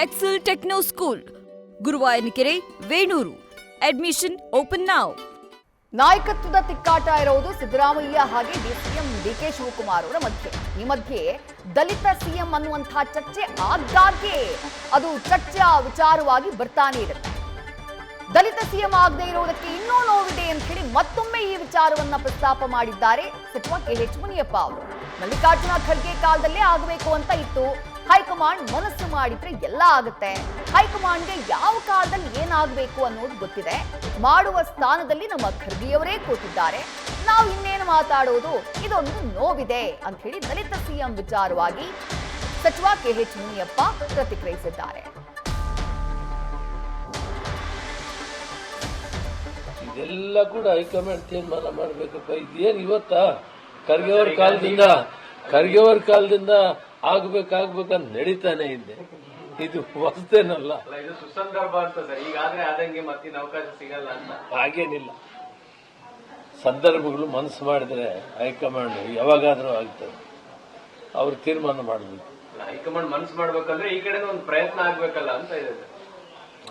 Excel techno school, Guruvayanakere, Venur. Admission open now. ನಾಯಕತ್ವದ ತಿಕ್ಕಾಟ ಇರೋದು ಸಿದ್ದರಾಮಯ್ಯ ಹಾಗೆ ಸಿಎಂ ಡಿಕೆ ಶಿವಕುಮಾರ್ ಅವರ ಮಧ್ಯೆ. ಈ ಮಧ್ಯೆ ದಲಿತ ಸಿಎಂ ಅನ್ನುವಂತಹ ಚರ್ಚೆ ಆಗಾಗ್ಗೆ ಅದು ಚರ್ಚೆಯ ವಿಚಾರವಾಗಿ ಬರ್ತಾನೆ ಇರುತ್ತೆ. ದಲಿತ ಸಿಎಂ ಆಗದೆ ಇರುವುದಕ್ಕೆ ಇನ್ನೂ ನೋವಿದೆ ಅಂತ ಹೇಳಿ ಮತ್ತೊಮ್ಮೆ ಈ ವಿಚಾರವನ್ನ ಪ್ರಸ್ತಾಪ ಮಾಡಿದ್ದಾರೆ ಸಚಿವ ಕೆಎಚ್ ಮುನಿಯಪ್ಪ ಅವರು. ಮಲ್ಲಿಕಾರ್ಜುನ ಖರ್ಗೆ ಕಾಲದಲ್ಲೇ ಆಗಬೇಕು ಅಂತ ಇತ್ತು. ಹೈಕಮಾಂಡ್ ಮನಸ್ಸು ಮಾಡಿದ್ರೆ ಎಲ್ಲ ಆಗುತ್ತೆ. ಹೈಕಮಾಂಡ್ಗೆ ಯಾವ ಕಾಲದಲ್ಲಿ ಏನಾಗಬೇಕು ಅನ್ನೋದು ಗೊತ್ತಿದೆ. ಮಾಡುವ ಸ್ಥಾನದಲ್ಲಿ ನಮ್ಮ ಖರ್ಗೆಯವರೇ ಕೂತಿದ್ದಾರೆ. ನಾವು ಇನ್ನೇನು ಮಾತಾಡೋದು, ಇದೊಂದು ನೋವಿದೆ ಅಂತ ಹೇಳಿ ದಲಿತ ಸಿಎಂ ವಿಚಾರವಾಗಿ ಸಚಿವ ಕೆಎಚ್ ಮುನಿಯಪ್ಪ ಪ್ರತಿಕ್ರಿಯಿಸಿದ್ದಾರೆ. ಇದೆಲ್ಲ ಕೂಡ ಹೈಕಮಾಂಡ್ ತೀರ್ಮಾನ ಮಾಡಬೇಕಪ್ಪ. ಇದೇನು ಇವತ್ತ ಖರ್ಗೆಯವರ ಕಾಲದಿಂದ ಆಗ್ಬೇಕಂತ ನಡೀತಾನೆ ಇದೆ. ಇದು ಹೊಸದೇನಲ್ಲ, ಇದು ಸುಸಂದರ್ಭ ಅಂತ ಸರ್. ಈಗಾದ್ರೆ ಆದಂಗೆ ಮತ್ತಿನ ಅವಕಾಶ ಸಿಗಲ್ಲ ಅಂತ ಹಾಗೇನಿಲ್ಲ. ಸಂದರ್ಭಗಳು ಮನಸ್ಸು ಮಾಡಿದ್ರೆ ಹೈಕಮಾಂಡ್ ಯಾವಾಗಾದ್ರೂ ಆಗ್ತದೆ. ಅವ್ರು ತೀರ್ಮಾನ ಮಾಡಬೇಕು. ಹೈಕಮಾಂಡ್ ಮನಸ್ಸು ಮಾಡ್ಬೇಕಂದ್ರೆ ಈ ಕಡೆ ಒಂದು ಪ್ರಯತ್ನ ಆಗ್ಬೇಕಲ್ಲ ಅಂತ ಇದೆ.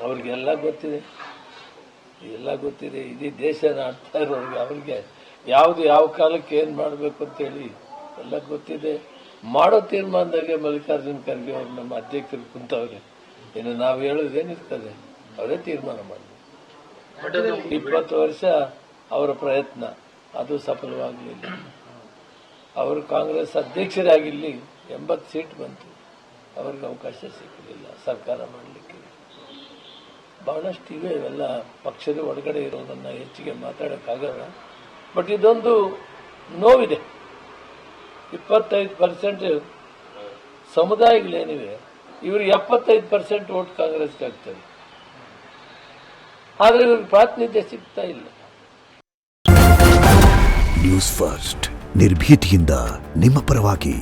ಅವ್ರಿಗೆಲ್ಲ ಗೊತ್ತಿದೆ, ಎಲ್ಲ ಗೊತ್ತಿದೆ. ಇಡೀ ದೇಶ ಆಡ್ತಾ ಇರೋರಿಗೆ ಅವ್ರಿಗೆ ಯಾವ ಕಾಲಕ್ಕೆ ಏನ್ ಮಾಡಬೇಕು ಅಂತೇಳಿ ಎಲ್ಲ ಗೊತ್ತಿದೆ. ಮಾಡೋ ತೀರ್ಮಾನದಾಗೆ ಮಲ್ಲಿಕಾರ್ಜುನ ಖರ್ಗೆ ಅವರು ನಮ್ಮ ಅಧ್ಯಕ್ಷರು ಕುಂತವ್ರೆ. ಇನ್ನು ನಾವು ಹೇಳೋದೇನಿರ್ತದೆ, ಅವರೇ ತೀರ್ಮಾನ ಮಾಡಬೇಕು. 20 ವರ್ಷ ಅವರ ಪ್ರಯತ್ನ, ಅದು ಸಫಲವಾಗಲಿಲ್ಲ. ಅವರು ಕಾಂಗ್ರೆಸ್ ಅಧ್ಯಕ್ಷರಾಗಿಲ್ಲಿ 80 ಸೀಟ್ ಬಂತು, ಅವ್ರಿಗೆ ಅವಕಾಶ ಸಿಗಲಿಲ್ಲ ಸರ್ಕಾರ ಮಾಡಲಿಕ್ಕೆ. ಬಹಳಷ್ಟು ಇವೆ, ಇವೆಲ್ಲ ಪಕ್ಷದ ಒಳಗಡೆ ಇರೋದನ್ನ ಹೆಚ್ಚಿಗೆ ಮಾತಾಡೋಕ್ಕಾಗಲ್ಲ. ಬಟ್ ಇದೊಂದು ನೋವಿದೆ. 25% ಸಮುದಾಯಗಳೇನಿವೆ, ಇವರು 75% ವೋಟ್ ಕಾಂಗ್ರೆಸ್ಗೆ ಆಗ್ತದೆ. ಆದರೆ ಇವ್ರಿಗೆ ಪ್ರಾತಿನಿಧ್ಯ ಸಿಗ್ತಾ ಇಲ್ಲ. ನ್ಯೂಸ್ ಫಸ್ಟ್, ನಿರ್ಭೀತಿಯಿಂದ ನಿಮ್ಮ ಪರವಾಗಿ.